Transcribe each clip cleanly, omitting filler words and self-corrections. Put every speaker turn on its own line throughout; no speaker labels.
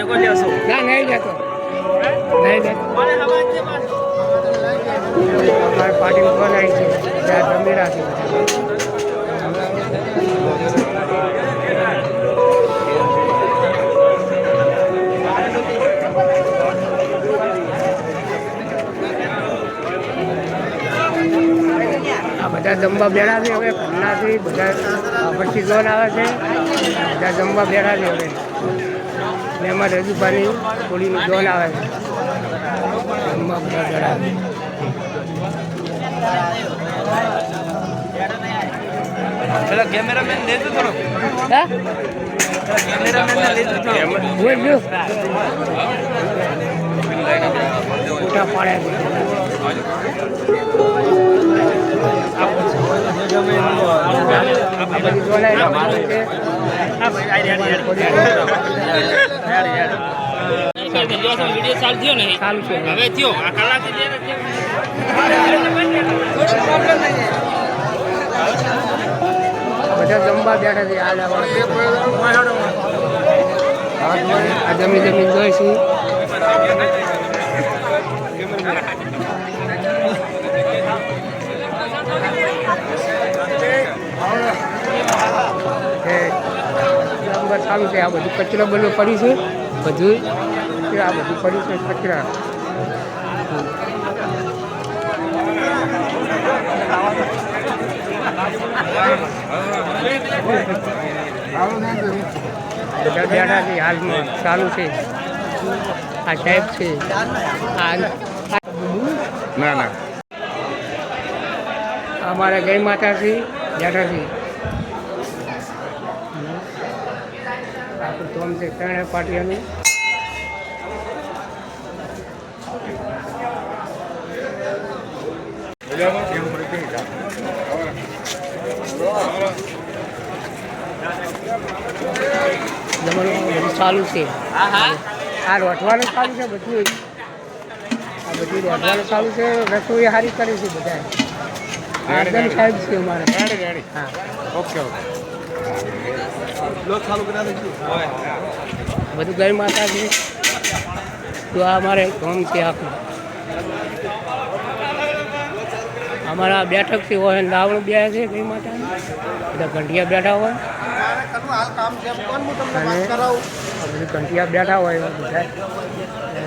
ભેગો લેશો
ના નહીં લેતો નહીં લેતો અમારે પાર્ટી બનાવી છે ત્યાં જમી રાખી આ બધા જમવા બેઠા છે હવે ઘરનાથી બધા પછી લોન આવે છે બધા જમવા બેઠા છે હવે ને એમાં રજૂભાની થોડીની લોન આવે છે જમવા બધા બેઠા છે
પેલા કેમેરામેન લેજો થોડો
હા
કેમેરામેન લેજો થોડો
બોલજો ફોટા પાડે
વિડીયો ચાલુ થયો ને
ચાલુ છે
હવે થયો આ કલાક
બધા જમવા બેઠા છે આ જમી જમીન જોઈશું ચાલુ છે આ બધું કચરો બધું પડી છે બધું આ બધું પડ્યું છે કચરા બધા બેઠા છે હાલમાં ચાલુ છે આ સાહેબ છે
ના ના
અમારા જય માતાજી બેઠા છે આખું ધોમ છે ત્રણે પાર્ટીઓનું બધું ચાલુ છે આ રોટવાનું ચાલુ છે બધું આ બધું રોટવાનું ચાલુ છે રસોઈ સારી કરે છે બધા આદમ સાહેબ છે અમારે હા
ઓકે ઓકે
બધું ગઈ માતા છે તો આ અમારે ગામ છે આખું અમારા બેઠક છે હોય લાવણ બે છે ગઈ માતા બધા ઘંટિયા બેઠા હોય અને બધું ઘંટિયા બેઠા હોય બધા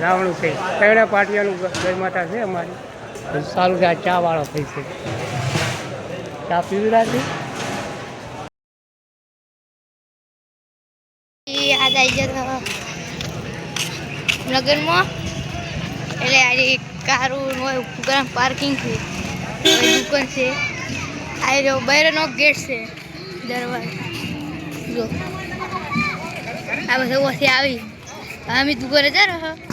રાવણું છે ત્રણે પાર્ટીઓનું ગઈ માતા છે અમારી સારું છે આ ચા વાળો થઈ છે ચા પીવી રાખી
યાદ આવી જતો લગ્નમાં એટલે આ કારું હોય પાર્કિંગ છે દુકાન છે આ બહારનો ગેટ છે દરવાજો જો આ બધા ઓછી આવી અમે દુકાને જા રહ્યો